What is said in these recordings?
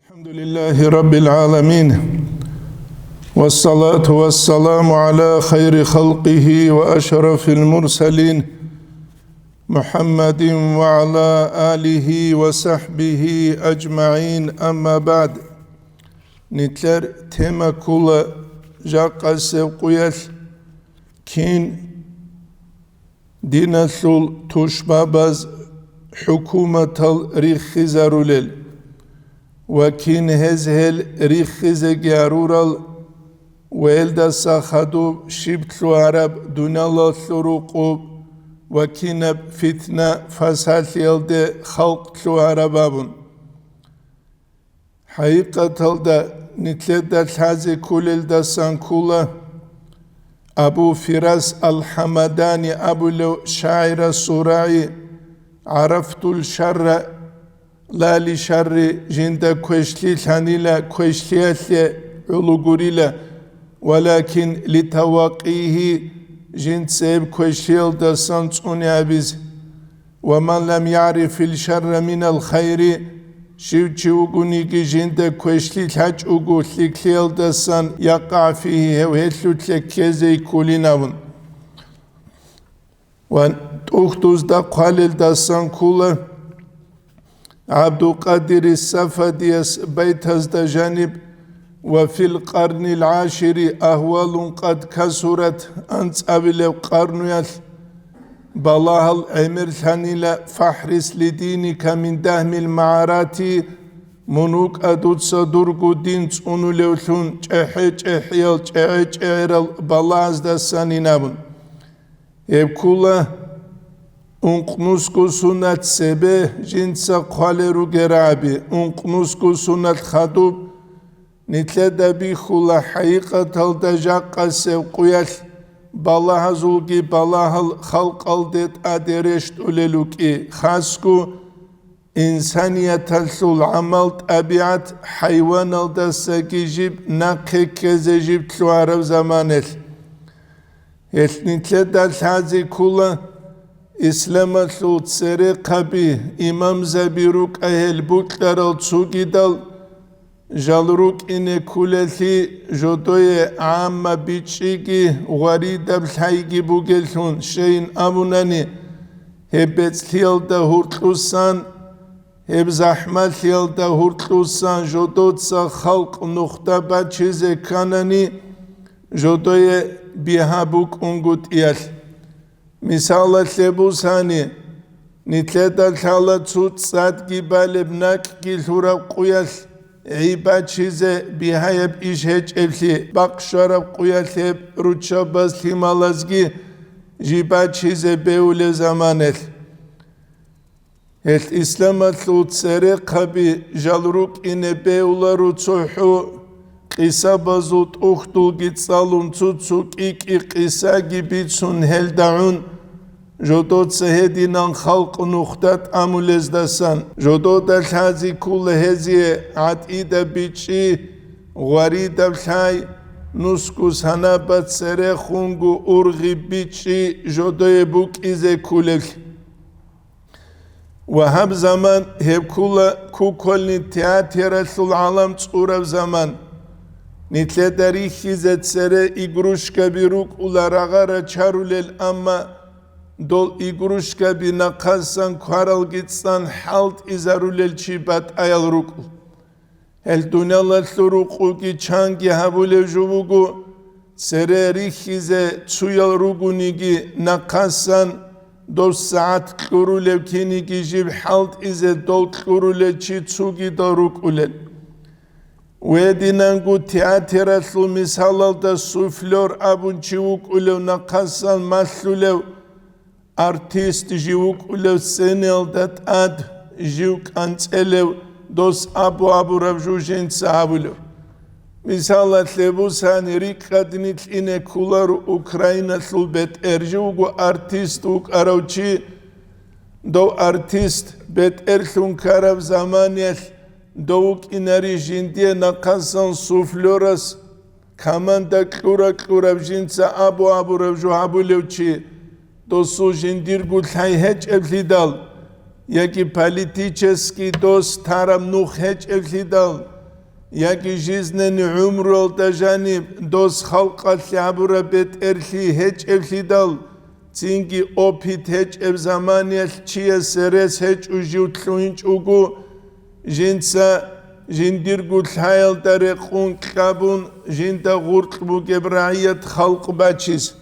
الحمد لله رب العالمين والصلاة والسلام على خير خلقه وأشرف المرسلين محمد وعلى آله وصحبه أجمعين. أما بعد نتلر تما كل جاق السوقيال كين دينسول تشبابز حكومة الريخ زاروليل وكين هزهل ريخز جارورال ويلدا ساخدو شبتلو عرب دونالا ثروقو وكين فتنة فساد يلد خلق تلو عربابون حقيقة الدا نتلد الحازي كل دا سانكولا أبو فراس الحمداني أبو لو شاعر السراعي عرفت الشر لا لشر جند كوشلي ثانيلا كوشلي علوغوريلا ولكن لتوقيه جند سيب كوشيل دا سانتوني أبيز ومن لم يعرف الشر من الخير شوغونيكي جند كوشلي تاج اوغو لكليل دا سان يقع فيه وهيتلو تلكيزي كوليناون وان تختوز دا قالل دا سان كولا عبد القادر السفديس بيتز دا جانب وفي القرن العاشر أهوال قد كسرت أنت أبلو قرنيال بالله الأمر ثانيلا فحرس لدينك من دهم المعارات منوك أدود صدرقو دين تونو لوثون جحيل جحيل بالله دا سانينابون يبكولا unqnusku sunat sebe jinsa qaleru gerabi unqnusku sunat khadub nitleda bi khula haqiqatal da jaqqa sev quyal balahazulgi balahal khalqaldet aderesht uleluki khasku insaniyatal sul amal tabiat hayvanal da sakijib naqe kezejib tluarav zamanel nitleda hazi kula İslam'a tsere kabi imam zabiruk ahel buklarol tsugidal jalruk ine kuleti jodoye amma bichigi waridab haygi bugelhun şeyin amunani hebetlial da hurtlusan heb zahmatlial da hurtlusan jodotsa halq nokta bachize kanani jodoye bihabuk ungut iyal مثال لبوساني نتلد الحالة صد جبال ابنك كثورة قياس عباد شيزة بهايب إشهج إفلي بقشارة قياس روتشا بس لمالازجي جباد شيزة بيول زمانه الإسلام تلوت سرق بي جالروك إن بيولا روتشوحو قصة بزوت أختو جتسالون تسوك إكي قصة جبتسون هلدعون جدود سهدينان خلق نختات أمولزدسان جدود الحازي كل هزي عدئدة بيتشي غريدة بحاي نسكوس هنابت سرخونغو أرغي بيتشي جدود بوك إزي كولك وهب زمان هب كل تياتر العالم تصورة زمان نتلداري خيزت سره إغروشكا بيروك ولارغارا چارولل أما دول إغروشكا بناقاسان كوارال جتسان حالت إزارولل چيبات آيال روكو هل دونيالا ثروقو كي چانگي هابولي جووغو سره ريخيزة تسويال روغو نيجي ناقاسان دول ساعت كورولل كينيجي جيب حالت إزا دول كورولل چي تسوغي دا روكولل ويدينانغو تياترالو مثالال دا سوفلور أبون جيوك ولو نقصان مثلولو ارتيست جيوك ولو سينيل دات اد جيوك انتلو دوس أبو رفجو جنس أبولو مثالات لبوسان ريكادنيت إنه كولار أوكراينا تلو بيت ارجوغو ارتيست وك أروچي دو ارتيست بيت ارثون كارب زمانيت دوك إناري جندية نقصان سوفلورس كمان دا كلورا بجنسا أبو رفجو هابولوچي دوسو جندير قلت هاي هج ابليدال Яки политический дос тарам нух хеч эвлидал, яки жизнен умрол дажани дос халqa лябура бет эрли хеч эвлидал цинги опит хеч эв заманиел чия серес хеч ужиутлуинч угу жинца жиндиргул хайал даре қун клабун жинда гуртлбу гебраият халқ бачис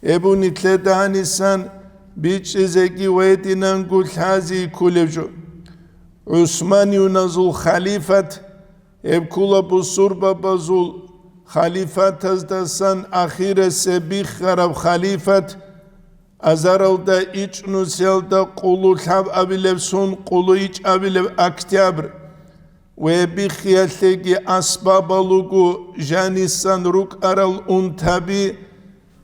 эбуни тледанисан бичезеги вединан гул хази кулевжу عثمان ينزل خليفة ابكولا بصور ببزول خليفة تزدسان أخير سبيخ غرب خليفة أزارل دا إيش نسيل دا قولو الحب أبيلب سون قولو إيش أبيلب أكتابر ويبيخ يلتقي أسباب لغو جانيسان روك أرال أنتابي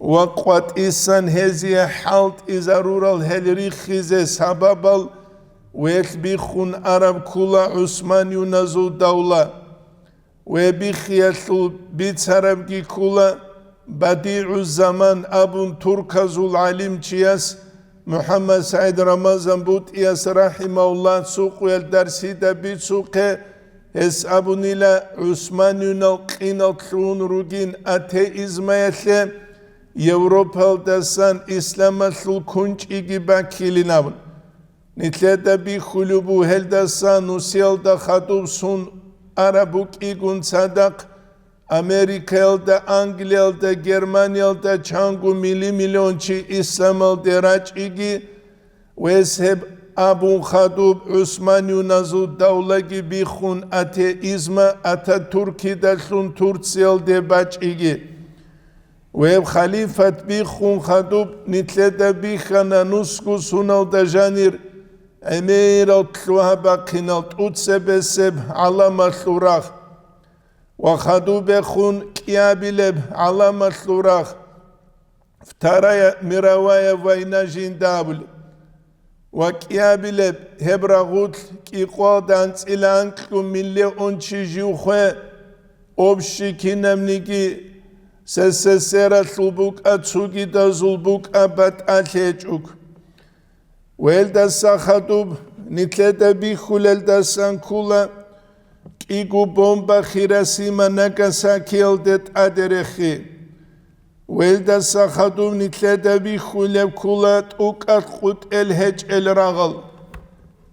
وقوات إسان هزي حالت إزارور الهلري خيزي سبابل ويخبيخون عرب كلا عثمان ينزل دولة ويبيخ يلتل بيت عربكي كلا بديع الزمان أبن تركز العليم تياس محمد سعيد رمضان بوت إياس رحمه الله سوق والدرسي دا بيت سوق هس أبن إلى عثمان ينلقين التلون روغين أتيزم يتلي يوروبا دسان إسلام التل كنج إيجي باكيلي نابن نتلدا بي خلوبو هلدسان نسيل دا خطوب سون عربوك إيقون صدق أمريكا دا أنجليا دا جرمانيا دا چانگو مليون چي إسلام الدراج إيجي ويسهب أبو خطوب عثمان ينزو دولة بيخون أتيزم أتا تركي دلون ترسيل دا باج إيجي ويب خليفة بيخون خطوب نتلدا بيخانا نسكو سونال دا جانير أمير التلوها باقينا تتسبسب على مطلوراخ وخدو بخون كيابلب على مطلوراخ فترايا مراوايا وينا جندابل وكيابلب هبراغوت كي قوادانس إلانكو مليون تشيجيوخوه أبشي كينامنيكي سسسيرا ثلبوك أتسوكي دا زلبوك أبات أتليجوك ويلدسا خطوب نتلدا بيخولل دسان كولا كيغو بومبا خيراسيما ناغاساكي الدت أدرخي ويلدسا خطوب نتلدا بيخولل كولا توقات قوت الهج الرغل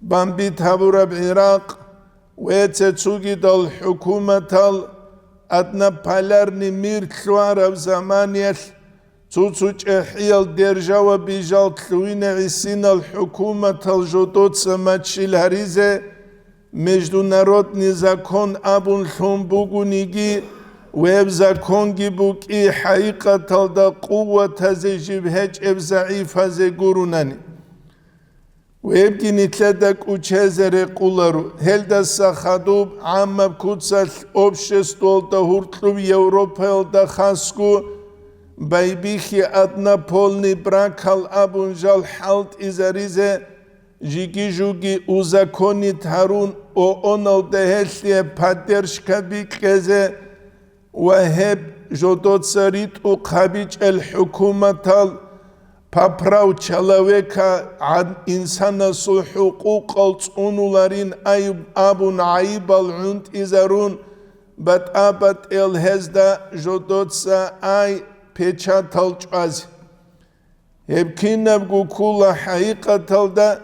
بامبي تابورا بعراق ويتسوكي دال حكومة أدنا بالارني مير تلوارب زمانيل تسوچ احيال درجاوة بيجال تلوين عسين الحكومة الجدود سماتشي الهريزة مجدو نارود نزاكون أبون ثم بوغونيجي ويب زاكونجي بوكي حقيقة تلدا قوة تزيجيب هج اب ضعيف هزي قروناني ويبكي نتلدك وچهزر قولارو هلدا ساخدوب عامة بكوتسال أبشستول دا هورتلو يوروبا دا خاسكو بايبيخي أدنا بولني براكال أبونجال حالت إزاريزة جيجي جوجي أوزاكوني تهارون أو أونال دهشلية پادرشكا بيكيزة وهب جودوت ساريت أو قابيج الحكومة تال بابراو چلاوكا عن إنسان سو حقوق التونولارين أيب أبون عيب العند إزارون بات أبات الهزدا جودوت سا أي پچاتل چاز هبكينب گوكولا حقيقة دا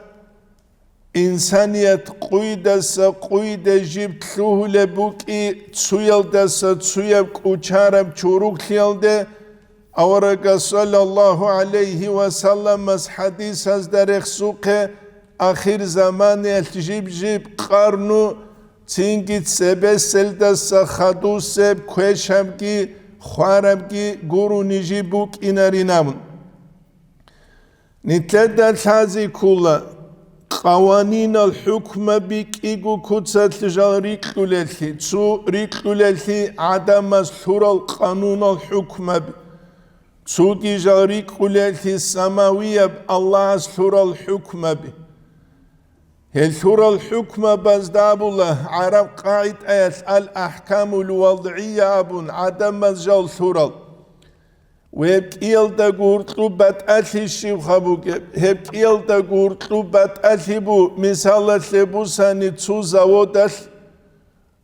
إنسانيت قويدسا قويد جيب تلوه لبوكي تسويل دسا تسويب كوچارب چوروك ليل ده أورغا صلى الله عليه وسلم از حديث از درخ سوق آخر زمان التجيب جيب قارنو تينگيت سبسل دسا خدو سب كوشمگي خواربگي گورو نيجي بوك إنارينامن نتلدى الحازي كولا قوانين الحكم بك إيقو كتسات لجاريك للثي تسو ريك للثي عدم الثورة القانون الحكم تسو دي جاريك للثي السماوية الله الثورة الحكم الثورة الحكم بزداب الله عرب قاعد آيات الأحكام الوضعية أبن عدم الجال ثورة ويبكيل دا قورتلو باتأثي الشيخابوك هبكيل دا قورتلو باتأثي بو مثالة لبوساني تسو زاودل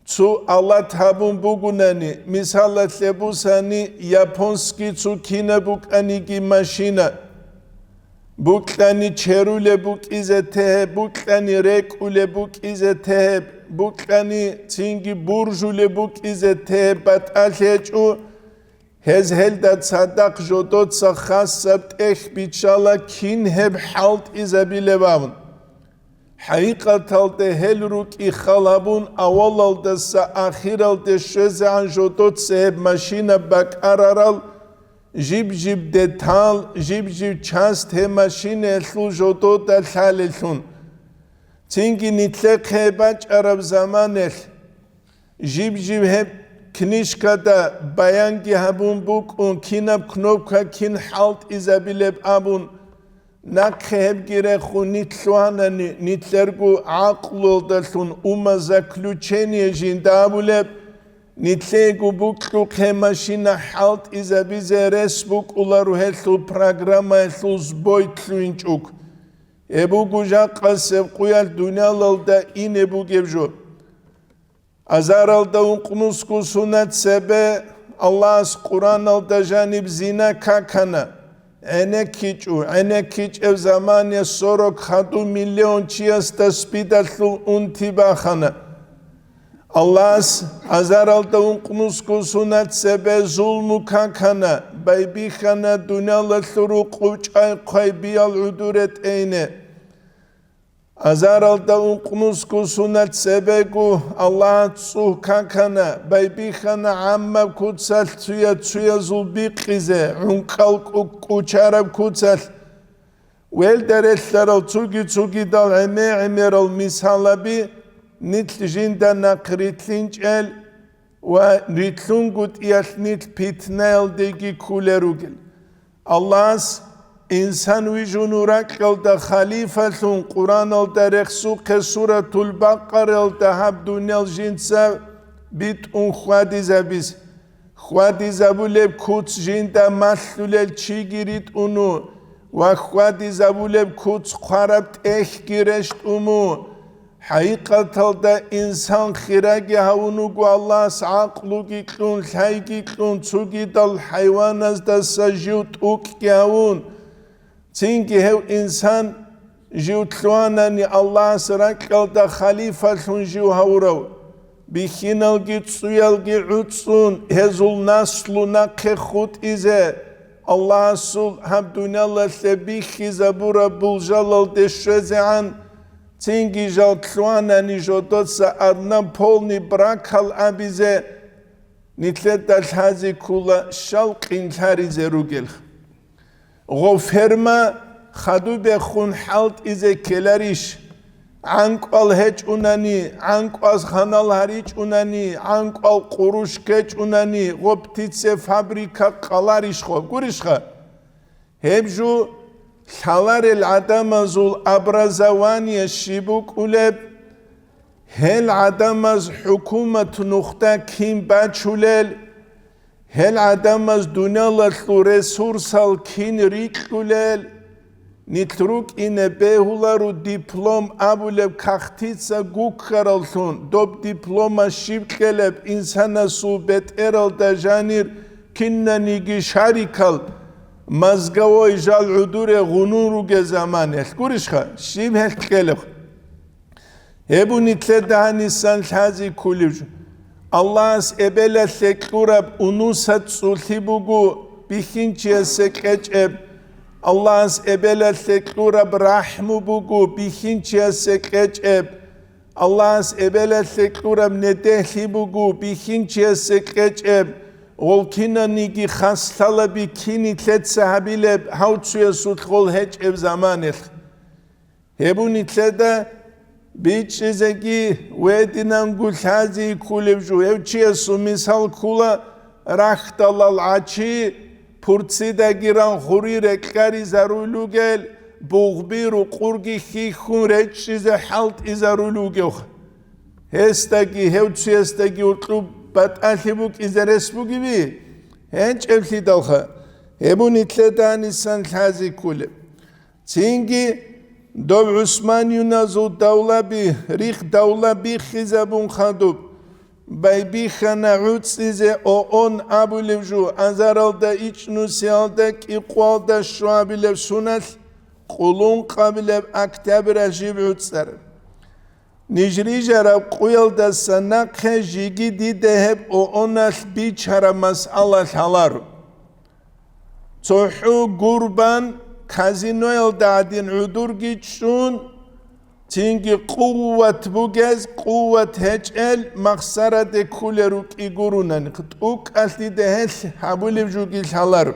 Цу Аллат хабун бугунани, мисала лебусани японски цу кина буканиги машина. Буклани черуле бук изете, буклани рекуле бук изете, буклани цинги буржуле бук изете, баталечу هزهل صدق جدود سخصبت اخ بیچالا کین هب حالت ایزابیله بابن حقیقت الده هل روک اخالابون اول الده سا آخر الده شوزه عن جدود سهب ماشینه بک ارارال جیب دتال جیب چاست هم ماشینه الو جدود الحال الون تینگی نیتلق هباج عرب زمان ال جیب هب Knishkada bayangi habun buk un kinab knopka kin halt izabileb abun nakheb gire khunit luanani nitlergu aqlu dalun uma zaklучение jindabuleb nitlegu buk khemashina halt izabize resbuk ularu helu programa helu zboytlu inchuk ebu gujaqaseb quyal dunyalalda inebu gebjo Azaralda unqnusku sunat sebe Allah's Quran alda janib zina kakana ene kiç ev zamaniye sorok hadu milyon çiyasta spidatlu untibahana Allah's azaralda unqnusku sunat sebe zulmu kakana baybihana dunyalatlu quçay qaybiyal uduret eyne Azaralda unqnusku sunat sebegu Allah tsuh kankana baybihana amma kutsal tsuya zulbiqize unqal kucharab kutsal wel deretlaral tsugi dal emeral misalabi nitl jinda naqritlinchel wa ritlungut yasnit pitnel degi kulerugel Allah's İnsan vücunurak yolda halifelun Kur'an olda reksu suratul Bakkar olda hab dünyal jinsa bit un khwadiza buleb kuts jinda maslulel çigirit unu ve khwadiza buleb kuts kharabt gireşt umu hakikat olda insan khiragi havunu gu Allah's aqlu giklun lhay giklun tsugidal hayvanaz da sajut uk gavun Çünkü hev insan jiutluanani Allah sırakkalda halifelun jiu havrav. Bihinal git suyal gi utsun hezul naslu nakke khut ize. Allah sul hab dunyalla sebihi zabura buljalal deşrezean. Çünkü jiutluanani jodotsa adnan polni brakal abize. Nitleddal hazi kula şalq inkarize rugel. غفرما خدو بخون حالت ایزه کلریش عنقال هچ اونانی عنقال خانال هریچ اونانی عنقال قروش کچ اونانی غبتیتسه فابریکا قلاریش خو گوریش خو هبجو حالار العدم از الابرزوانی شیبوک اولب هل عدم از حکومت نخته کیم بچولل هل عدم از دنیالتلو رسورسال کین ریکولل نیتروک اینه بهولارو دیپلوم ابولب کختیتسا گوک خرالتون دوب دیپلوما شیب کلب انسانا صوبت ارال دا جانیر کننا نیگی شاریکال مزگاوی جال عدور غنورو گه زمانه گوریش خواه شیب هل کلب هبو نیتله دهانیسان لحظی کولیو Allah's ebele sekurab unusat sulhibugu bihinçiye sekeçeb Allah's ebele sekurab rahmu bugu bihinçiye sekeçeb Allah's ebele sekurab nedehli bugu bihinçiye sekeçeb Olkina nigi khastala bikini tlet sahabile hautsuya sutkol heç ev zamanel Hebu nitleda Biçizegi vedinan gulhazi kulevju evçiye su misal kula rahtalal açı purtsida giran khuri rekari zarulu gel buğbiru qurgi khun reçize halt izarulu gel hestagi hevçiyestagi utlu bat alhibuk izaresbu gibi henç evli dalha hebu nitledan insan hazi kulev Çünkü Dov Osman Yunazu davla bi rih davla bi khizabun khadub Baybixana utsize o on abulevju azaralda içnusialda iqwalda şuabilev sunal qulun qabilev aktabra jibutser Nijrijara quyalda sanakhe jigi dide hep o onal biçara mas'ala halar Çohu gurban kazinoyal dadin udur gitşun Çünkü kuvvet bu gez, kuvvet heçel, maksara de kuleruk igurunan. Kıtuk asli de hel, habulevcu gilhalar.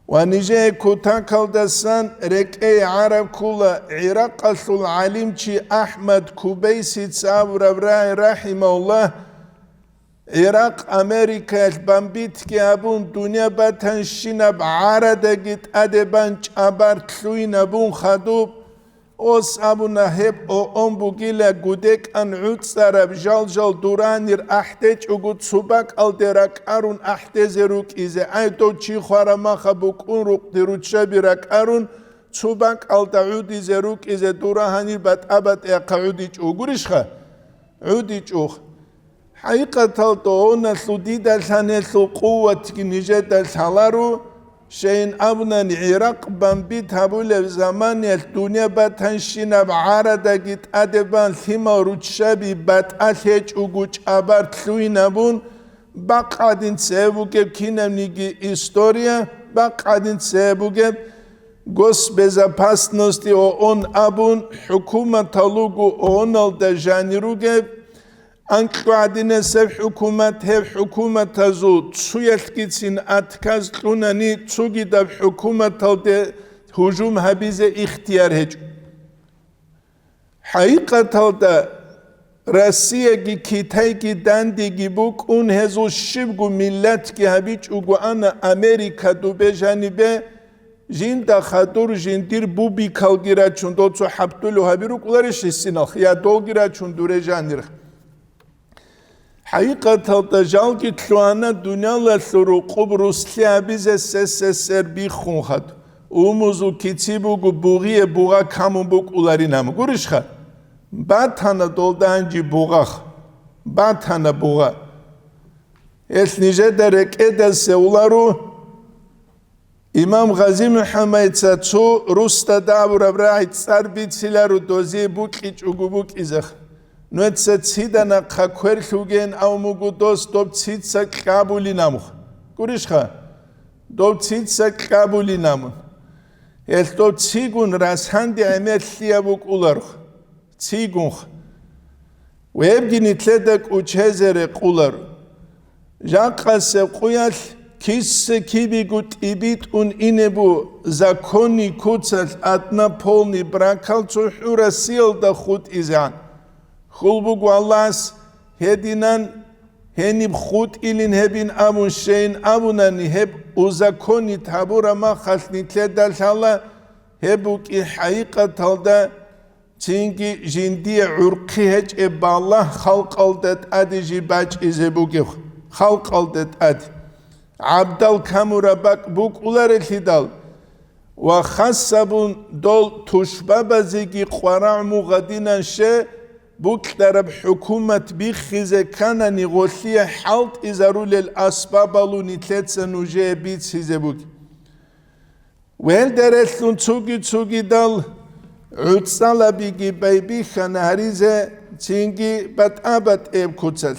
Ve nice kutakaldasan, rek-i Arab kula, Irak asul alimçi Ahmed Kubeysi Tsavrabrai Rahimahullah, Irak Amerika bambit ki abun dünya batan şinab arada git adeban çabar tluin abun khadub, Os abuna hep o ombugile gudek an utsarab jal duranir ahteç ugut subak alderak arun ahtezeruk ize ayto çi kharama khabuk unruk dirutşa birak arun subak alda udizeruk ize durahanir bat abat eqaudiç ugurişha udiç ug haqiqatal to ona sudida sanesu quvvet ki nijedal salaru Şeyin abnan Irak bambit habulev zaman el dünya batan şinab arada git adeban thima rutşabi bat atheç uguç abart luinabun baqadin sebuge kinemnigi historia baqadin sebuge gos bezapasnosti o on abun hükümet alugu on alda janiruge Anqadine sev hükümet hev hükümet azu tsuyet gitsin atkaz lunani tsugidab hükümet alde hücum habize ihtiyar hec. Hakikat alda Rusya ki Kitay ki dandi ki buk un hezu şibgu millet ki habiç ugu ana Amerika dube janibe jinda khadur jindir bu bi kalgira çundo tsu habtulu habiruk ularışisinal ya dolgira çundure janir. Haqiqatan jal ki tluana dünyala suru Qubrusli bize SSR bi khunxat umuzu kitibugu buğiye buğa kamubuk ularinam gurishxa batana doldanji buğa batana buğa esnije derek edelse ularu İmam Gazi Muhammed Satsu Rusta davra brahit sarbitsilaru dozi bukiç ugubuk izakh Nuetse tsidana kakwerlugen aumugudos dop tsitsa kabulinamukh. Kurishkha. Dop tsitsa kabulinamun. El dop tsigun rashandi emetliyabuk ularukh. Tsigunch. Webginitledek uchezere qular. Jaqase quyal kisse kibigut ibit un inebu zakoni kutsal atna polni brakal tsuhura silda khut izan. Khulbugu Allahs hedinan henib khut ilin hebin amun şeyin amunani heb uzakoni tabura ma khasnitledal Allah hebuk i haqiqat halda çünkü jindiye urqi hec eballah halq aldet adiji bac izebugi halq aldet ad abdal kamura bak buk ular elidal ve khassabun dol tuşbabazigi qara mughadinan she Buk taraf hükümet bir khize kana negosiye halt izarul el asbabalu nitletsen uje bit size buk. Vel dereslun tsugi dal utsala bigi baybi khana harize çingi bat abat ev kutsal.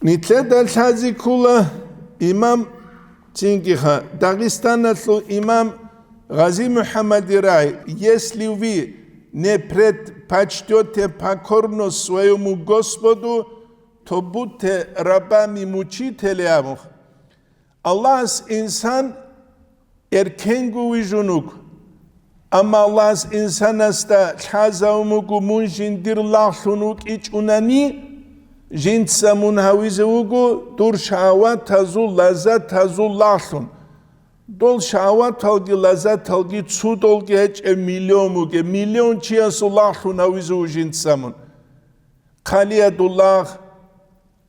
Nitlet dal hazi kula imam çingi ha Dağistan'da imam Gazi Muhammed Rai yeslivi ne pred почтете покорно своему Господу, то будьте рабами мучителям. Allah's insan erkengu vijunuk. Ama Allah's insanasta chazaumugu munjindir lahsunuk iç unani jinsa munhawizugu dur şahvat tazul lazat tazul lahsun. Dol şahvat talgi lazat talgi tsu dolgi hiç milyomuge milyon çiyasullahu navizu jinsamun kaliyadullah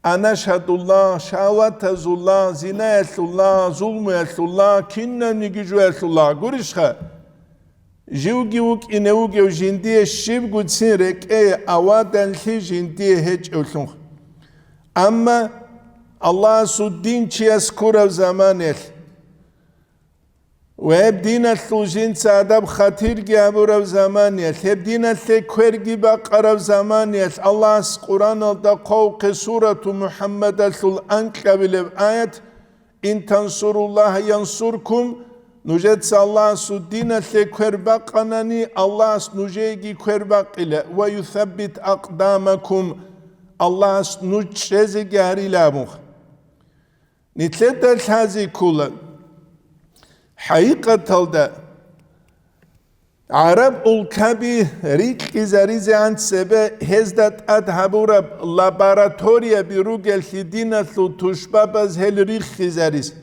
anaşadullah şahvatazullah zinayetullah zulmuyetullah kinneni gücüetullah gurişha jivgivuk inevuge jindiye şibgutsin rek avadan li jindiye hiç ölsun أما الله سدين يذكر زمانه ويبدين الثوجين سادب خطير جابر زمانه يبدين الثكر جبقر زمانه الله قرآن الدقوق سورة محمد الأنكبل آية إن تنصروا الله ينصركم نجد الله سدين الثكر بقناني الله نجيجي كربقل ويثبت أقدامكم الله نجز جاري لامخ نتلت الحازي كلا حقيقة تلدا عرب الكبي ريك إزاريزي عن سبا هزدت أدهبورب لاباراتوريا بروغل خدينة تشبابز هل ريك إزاريز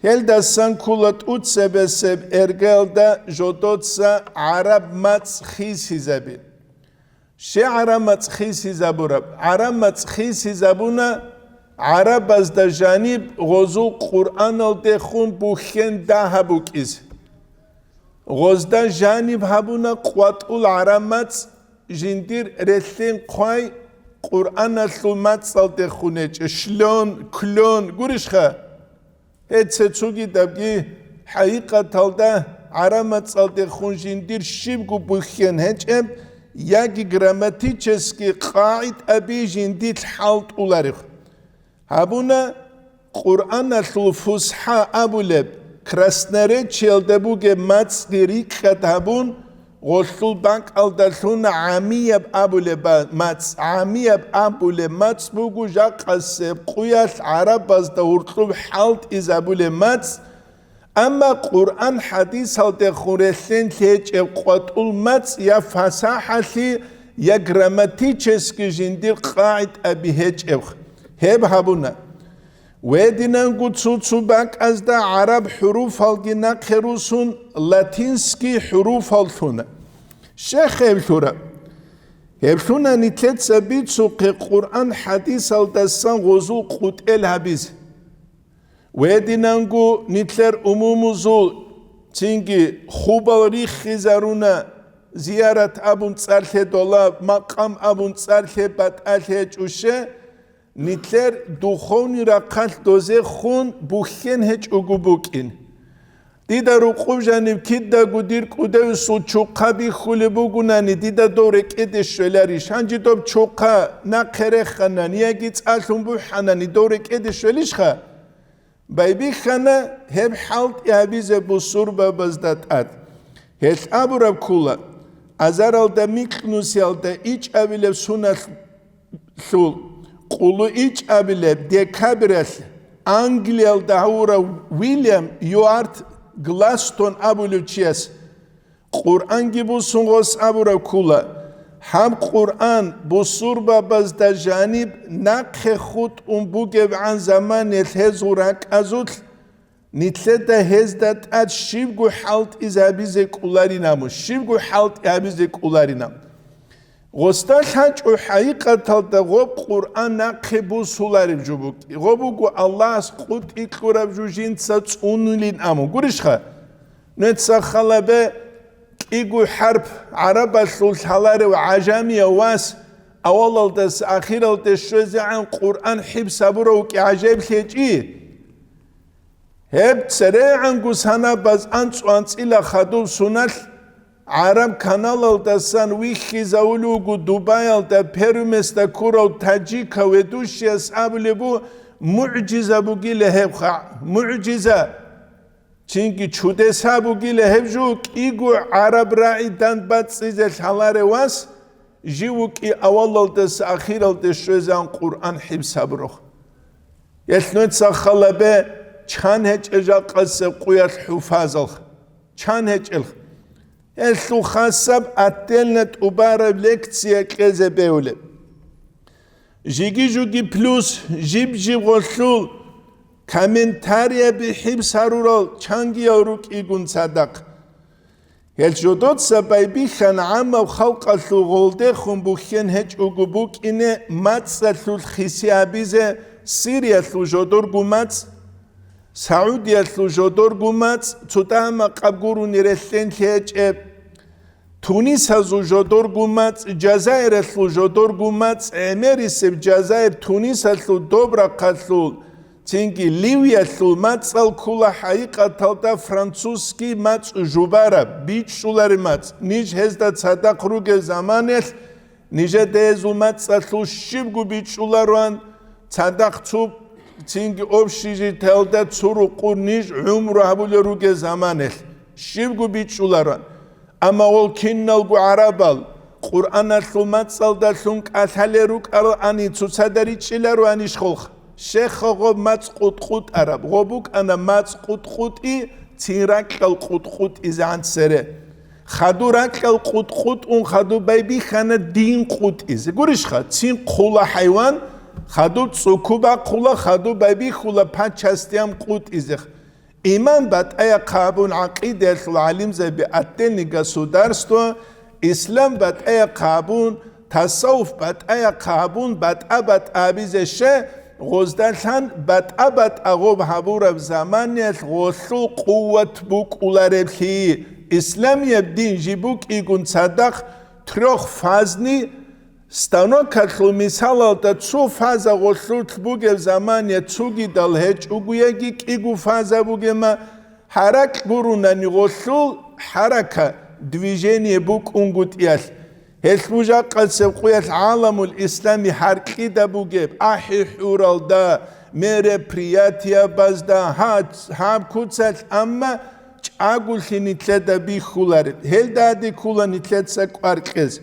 هل دستان كلت أود سبا سب إرغل دا جدود سا عرب ماتس خيز هزابي شي عرب ماتس خيز هزابورب عرب ماتس خيز هزابونا عرب از دا جانب غزو قرآن الدخون بوخين دا هبوك إز غز دا جانب هبونا قوات العرامات جندير رسلين قوي قرآن الثلمات الدخونج شلون كلون قرش خا هيد ستسوكي دبگي حقيقة تلدا عرامات الدخون جندير شبگو بوخين هنچ ياگي گراماتيچسكي قاعد أبي جندير حالت أولاريخ هابونا قرآن الفصحى أبولب كراسنري تشيلدبوغ ماتس ديريك هابون غسل بانك الدلتون عميب أبولب ماتس عميب أبولب ماتس بوغو جاق السب قوياس عرب از دورتلوب حالت إز أبولب ماتس أما قرآن حديث الدخورسين تيج قواتول ماتس يا فساحة يا گراماتيچسكي جندير قاعد أبي هيج أبخ هب هابونا ودينانگو تسوتسوباك از دا عرب حروف هالگينا خروسون لاتينسكي حروف هالثونا شيخ هبثونا نتلت سبيت سوق قرآن حديث هالدسان غزو قوت الهبيز ودينانگو نتلر أمومو زول تنگي خوبالري خزارونا زيارة أبون تسالث دولاب مقام أبون تسالث باتالث جوشه نتلر دخوني رقل دوزه خون بوخين هج اگو بوكين دیده رقوب جانب كده قدير قده سو چوقا بي خولي بوگوناني دیده دورك اده شولاريش هنجي دوب چوقا نقره خانان ياگيت آلتون بو حاناني دورك اده شوليش خا بايبي خانا هب حالت يابيزه بسور بابزدات اد هل ابو رب كولا ازارال دا ميقنوسيال دا ايچ ابيلب سونال سول قولو ایچ ابیلب دکابرس انگلیال دهورا ویلیام یوارت گلاستون ابولو چیس قرآن گی بوسون غس ابورا کولا هم قرآن بسور بابز دا جانب نقخ خود بوگب عن زمان الهزورک ازوت نتلت دا هزدت اد شیبگو حالت ازابیز کولاری نامو شیبگو حالت ازابیز کولاری نام غستال حج و حقیقت دا غب قرآن نقبو سولاریم جبوک غبو گو الله از قد اکورب جو جین ساتس اونولین امو گوریش خواه نتسا خلابه ایگو حرب عرب السول حلاره و عجامی واس اول دس اخیر دس شوزی عن قرآن حب سبورو کی عجب خیجی هب سریعا گو سانا باز انس و انس ایلا خدوب سونال عرب كانال الدسان ويخي زاولوغو دبي الدا بيرمستا كورو تاجيكا ودوشي اسابلبو معجزة بوغي لهب معجزة چنگي چودسا بوغي لهب جوك ايغو عرب راعي دان بات سيزل حلاري واس جيوك اي اول الدس اخير الدس شوزان قرآن حب سابروخ يسنوت ساخلبه چان هج اجا قصب قويات حفاظل چان هج الخ الثو خاصب اتلنت وبارب لكتسيا كذا بيولب جيجي جوجي بلوس جيب غسول كومنتاريا بحب سارورال چانگي يوروك ايگون صدق هل جدود سباي بيخان عام وخلق الثو غولده خون بوخين هج اوگو بوك اینه ماتس الثو الخيسيابيزه سيريا الثو جدور گو ماتس سعودية الثو جدور گو ماتس تتهم قبگورو نرسلين هج Tunisazul jodor gumats, Jazairul jodor gumats, Emeriseb Jazair Tunisazul dobra qatlul, Tingi Liviasul matsal kula haqiqatalda Fransuski mats jubara, bichulari mats, Nij hezda tsadaq ruge zamanel, Nije dezul matsatul shibgu bichularuan, Tsadaq tsub, Tingi obshiji telda tsuruqu nij umru habule ruge zamanel, Shibgu bichularuan. Ama ol kinnalgu arabal, Qur'ana matsal da lunk athaleruk ani tsusadari chilaru anishkholch. Shekhogo mats qut arab, Gobuk ana mats qut tirakal qut izan sere. Khadurakal qut khadu baby khana din qut iz. Gurishkha, Tsin qula haywan, Khadu tsukuba qula, Khadu baby khula pachastiam qut izekh. Иман батая кабун акиде алим заби аттени государство, ислам батая кабун, тасауф батая кабун, батабат абизеше, гозданхан батабат агоб хабураб заманет госу кувват бук уларебхи. Ислам ябдин жибук игун цадах трёх фазни станок катлу мисалалта цу фаза госут бугев замане цуги далхеч угуяги кигу фаза бугема харак бурунани госул харака движение бук унгутиял хелбужа qalseb quyal alamul islami harqida bugeb ahi huralda merepриятия bazda hab kutsal amma çagul hinitleda bixularit heldadi kulanitletsa qarqez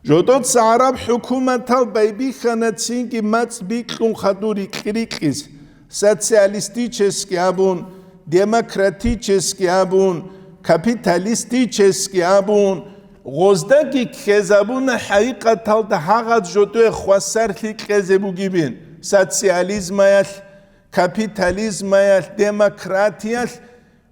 Jodot Arab hukumatal baby khanatsingi mats biklun khaduri krikis sotsialisticheski abun demokraticheski abun kapitalisticheski abun g'ozdagi khezabun haqiqatal da hagad jodo khwasarli qezebugibin sotsializmayal kapitalizmayal demokratiyal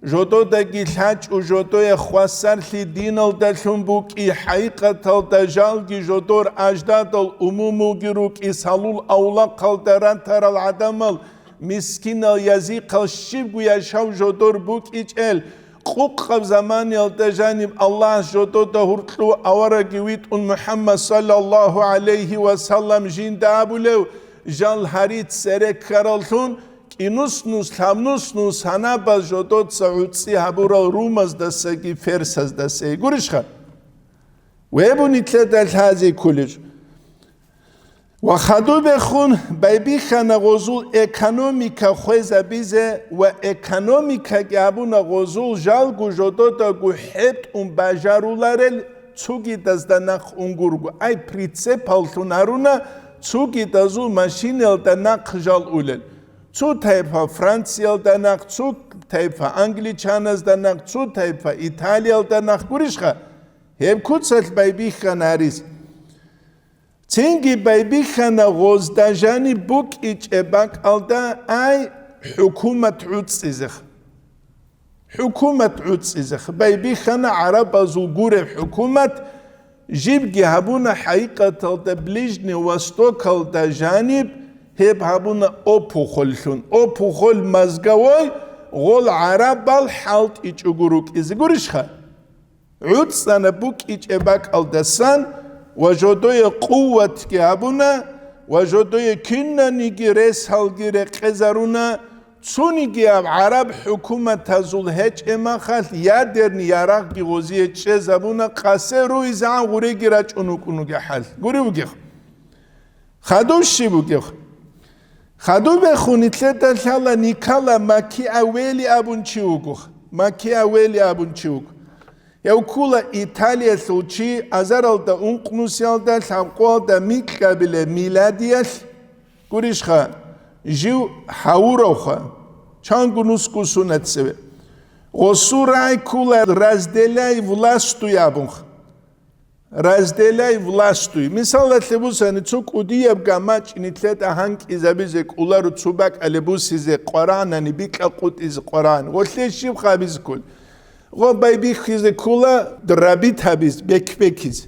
Jododagi lhach u jodoye khwasarli dinal da shumbuki haqiqatal da jalgi jodor ajdadal umumu giruk isalul awla qaldaran taral adamal miskinal yaziqal shibgu yashav jodor buk ichel quqqab zamani al da janib Allah jododa hurtlu awara giwit un Muhammad sallallahu aleyhi ve sellem jinda abulev jal harit serek karaltun Inusnus hamnusnus hanabaz jodot sautsi habural rumas da segi fersas da segi gurishkha webu nitledal hazi kulij wa khadu bekhun baybi khana gozul ekonomika khweza bize wa ekonomika gabuna gozul jalgu jodota gu hebt bajarularel tsugi dazdanakh ungurgu ay principal tunaruna tsugi dazu machinel danakh jal ulel Zu tayfa Fransiyaldanak, zu tayfa Angliçanazdanak, zu tayfa İtalyaldanak gurishkha. Hep kutsal baybikhan aris. Tingi baybikhana gozdajani buk iç ebak alda ay hukumet utsizikh. Hukumet utsizikh. Baybikhana Arab azugure hukumet jibgi habuna haqiqat alda Blижний Восток alda janib Hep habuna opukhol mazgavoy gol arabal halt iç uguruk izgurishkha. Utsana buk iç ebak aldasan vajodoye kuvvet ki habuna vajodoye kinna nigi reshal gire qezaruna tsunigi ab arab hukumet hazul heç emakhal yaderni yarak gigoziye çezabuna qase ruizan gure giraç unukunuge hal. Gure ugih. Khadoshi bugih. Khadu bekhunitleta shala nikala Machiavelli abunchiugu. Machiavelli abunchiugu. Yaukula İtalya suçi azaralda unqnusyalda shamqolda mikabile miladiyal gurishkha jiv hauroxa changunusku sunatseve. Osuray kula razdelay vlastu yabunx. Razdelay vlastuy. Misal atlebusani tsuk udiyab gamach nitlet ahank izabize kularu tsubak alebusize Qur'anani bikaqut iz Qur'an. Gotle shib khabiz kul. Go baybi khize kula drabit habiz bekbekiz.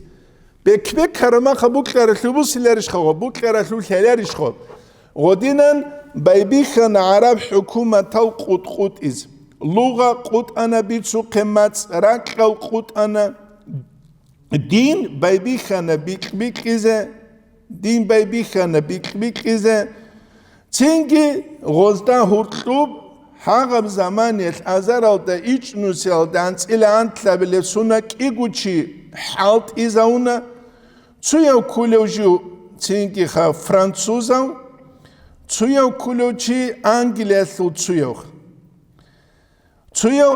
Bekbek karama khabuk karaslubusilerish khaw. Buk karaslubusilerish khaw. Godinan baybi khan Arab hukumatal qut iz. Lugha qut ana bitsu qimats raqal qut ana دين بايبي خانا بيك إذا دين بايبي خانا بيك إذا تنجي غزدا هرطلوب حاغب زماني الأزار دا إيش نوسيال دانس إلى أنت لابل سونك إيغوشي حالت إزاونا تسويو كولوجيو تنجي خا فرانسوزاو تسويو كولوجي أنجليسو تسويو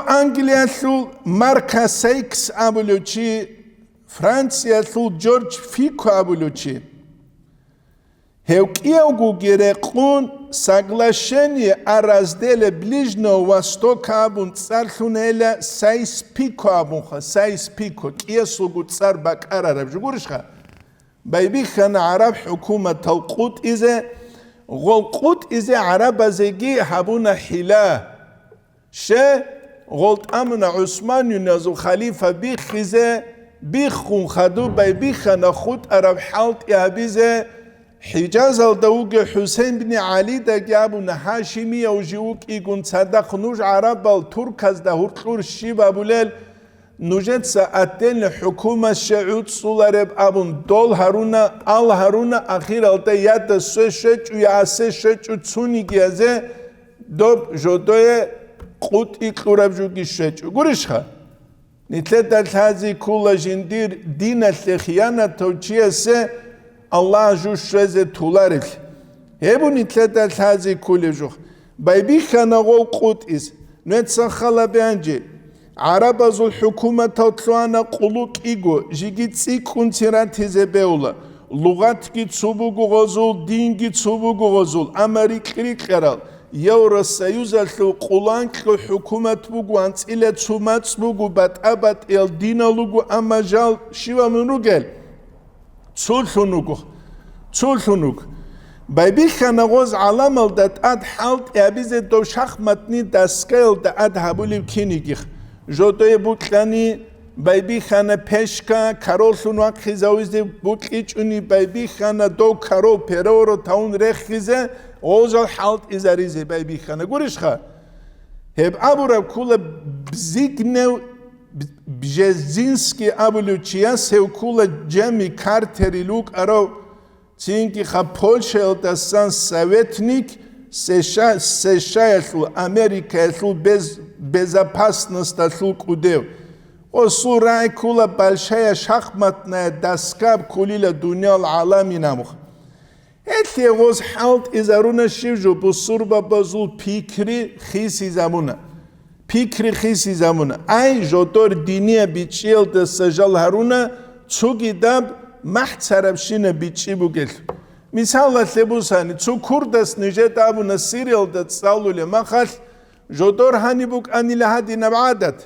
أنجليسو ماركا سيكس أبولوشي فرانسياسو جورج فيكو أبولوشي هيوكيو герекун соглашение о разделе Ближнего Востока абун цархунеля сайспико абунха сайспико киесугу цар бакара рабжугуршха بايبيخن عرب حكومة القوت إذا غلقوت إذا عرب زيجي حبونا حلا شا غلط أمنا عثمان ينزل خليفة بيخ إذا بيخون خدو بايبيخن خود عرب حالت يابيزا حجاز الدوق حسين بن علي دا جابونا هاشمي أو جيوك إيقون صدق نوج عرب التركز دا هرقور الشيب أبو ليل نوجد ساعتين لحكومة شعود سولارب أبون دول هارونا آل هارونا أخير التا ياد سوشج ويا سوشج وتسوني جيازه دوب جودوه قوت إقلورب جوگي شج قرشها نتلت الهازي كولا جندير دين الخيانة توجيه سه الله جو شوزه تولارك هبو نتلت الهازي كولا جوخ بايبي خانا غول قوت إز نتسخلا بانجي عرب از الحكومة تطلعنا قلوك إيجو جيجي تسيكون تيرات هزبيولا لغات كي تسوبوغو غزول دين كي تسوبوغو غزول أمريكي قرال يورا السيوز الثو قلان كي حكومة بوغو أنت إلا تسومات بوغو بات أبات إل دينا لوغو أما جال شوا منو قل تسولثونوغو بايبي خانا غوز علامل دات أد حالت إعبيزة دو شخمتني داسكيل دا أد هابولي بكينيجيخ جودوی بودلانی بايبي خانه پشکا کارول سونوان خیزاویزی بودلیچ اونی بايبي خانه دو کارو پیرورو تاون رخیزه اوزال حالت ازاریزه بايبي خانه گورش خوا هب ابورا کولا بزیگنو بجزینسکی ابولوچیاس هب کولا جمی کارتری لوک ارو چینکی خوا پولشه دستان سویتنیک سشایسل امریکایسل безопасность аслук удев. Осу рай кула большая шахматная доска кулила дунял алами намух. Эти воз халт из аруна шивжу бусурба базул пикри хиси замуна. Пикри хиси замуна. Ай жодор диния бичил да сажал харуна цуги даб махцарабшина бичи бугел. Мисалла лебусани цу курдас нижет абуна сириал да цаулуле махал جودور هنی بوک آنی لحدی نبعدت.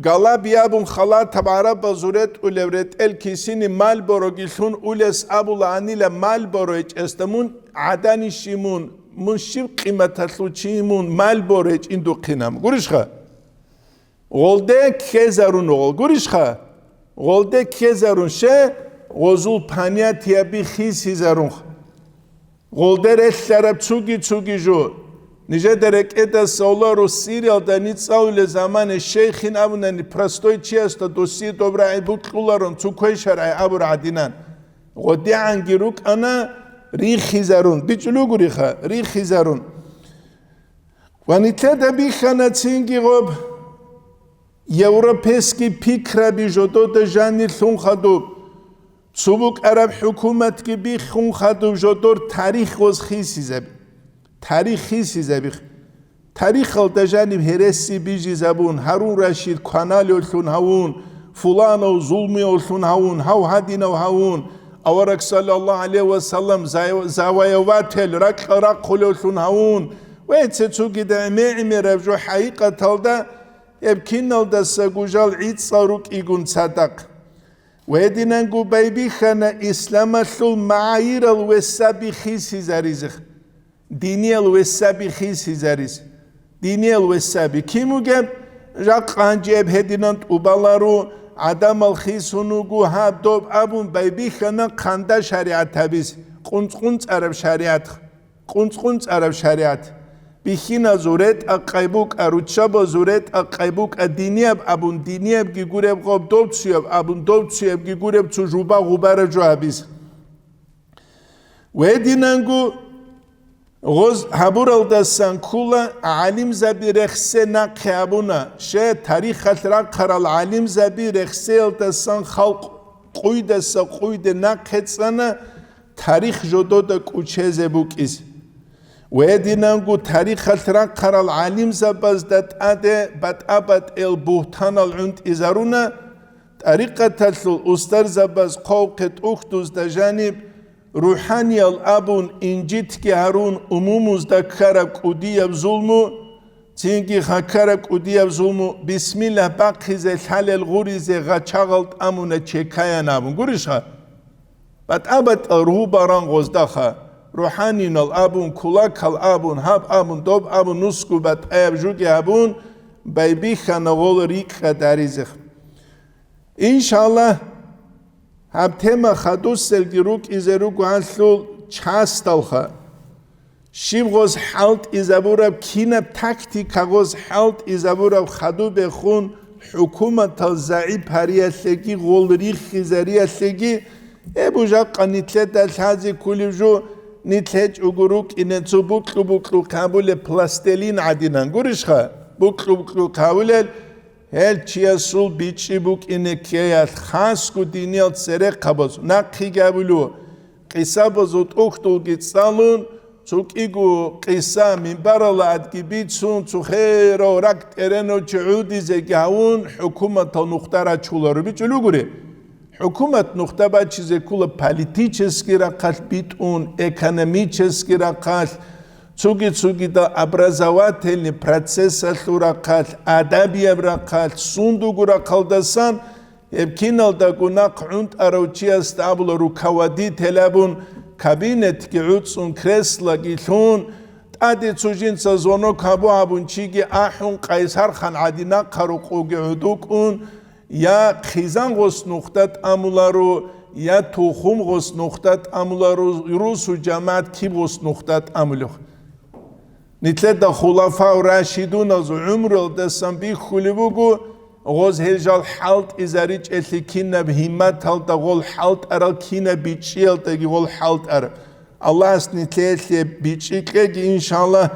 گلا بیابون خلا تبارا بزرت ولورت ال کسینی مال بروگیلون ولس ابو لانی ل مال بروج استمون عدنی شیمون منشیب قیمت لوچیمون مال بروج این دو قینم. گوریش خا. غلده کزارون غل. گوریش خا. غلده کزارون شه غزول پنیا تیابی خیسی زارون. غلده رشترب چوگی جو. Nice derek eda solar Sirial da nitsaule zaman şeyhin abunani prastoy chiasta dosi dobra butluların tukayşaray abur adinan. Godi angiruk ana rixizarun bichlu guriha rixizarun. Vanite da bixana tsingi gob Европейский пикраби жодо да жани лун хадуб. Цубук араб hukumet ki bi khun khadub jodor tarikh goz khisizabi. تاریخی سیزابی تاریخ الدجانب هرسی بیجی زبون هارون رشید کانال اولون هاون فلان و ظلمی اولون هاون هاو هدین و هاون اورک صلی الله علیه و سلم زوایواتل رق اولون هاون و اتسوگی دعمی رفجو حقیقت الدا ابکین الدا سگوجال عید صاروک ایگون صدق و هدیننگو بیبی خانه اسلام الشل معایر الوسابی خیسی زریزخ دینی الوسابی خیسی زریز دینی الوسابی کی میگه رقانجیب هدینند اوبالارو آدم الخیسونوگو ها دوب ابون بیبی خنا خنده شریعت تبیز قنص عرب شریعت بخينا زورت أقايبوك أروتشابا زورت أقايبوك الدينياب أبون دينياب جيجوريب غوب دوبتسياب أبون دوبتسياب جيجوريب تجوبا غبار جوابيز وهدينانجو غوز هبور الدستان كولا عالم زبي رخصة نقابونا شه تاريخ الرقر العالم زبي رخصة الدستان خلق قويدة سقويدة نقصنا تاريخ جدود كوچه زبوكيز وهدينانجو تاريخ الرقر العالم زباز دات أده بات أبد البوهتان العند إزارونا طريقة تلسل أستر زباز قوقت أختوز دا جانب روحاني الأبون إنجيت كي هارون أموموز دا كارك أدياب ظلمو تينكي خاكارك أدياب ظلمو بسم الله باقي الحال الغوريزي غاچاغلت أمونا چكايا نابون قرشها بات أبد الروح باران غزدخا روحاني الأبون كلاك الأبون هاب أبون دوب أبون نسكو بات أياب جوكي أبون بايبيخا نغول ريكا داريزخ إن شاء الله هب تما خدوس سلگیروک ایزرو گوهنسلول چاستالخا شیب غوز حالت ایزابورب کینب تاکتیکا غوز حالت ایزابورب خدو بخون حکومت الزعی پریسلگی غولری خیزریسلگی بوجا قنیتلت دلحازی کلیوجو نیتلت اگروک اینتو بوکلو بوکلو قابل پلاستلین عدینان گورشخا بوکلو بوکلو قابل هل چیاسول بیچی بوک اینه کیات خاص کو دینیات سره قبض نقی گابلو قصه بزود اختو گیت سالون چوک ایگو قصه من برالات کی بیتسون چو خیر و رکت ارنو چعودی زگاون حکومت نختارا چولارو بیچلو گوره حکومت نختا با چیزه کل پالیتیچسکی رقاش بیت اون اکانومیچسکی رقاش چوگی دا образовательный процесс ракал адабия ракал сундугу ракал дасан ебкинал да гунак унд арочия стабл руководитель абун кабинет гиутсун кресла гилун ади чужин сазоно кабу абун чиги ахун қайсар хан адина қаруқуги удук ун я хизан гос нухтат амулару я тухум гос нухтат амулару русу жамаат ки гос нухтат амулух نتلت دا خلفاء راشدون از عمر دستان بی خلیبوگو غوز هلجال حالت ازاریج اتلی کینه به همت حالت غول حالت ارال کینه بیچی حالت غول حالت ار الله است نتلت بیچی که انشالله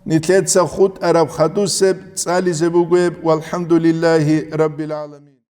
نتلت سخود عرب خدوس سالی زبوگوی والحمد لله رب العالمين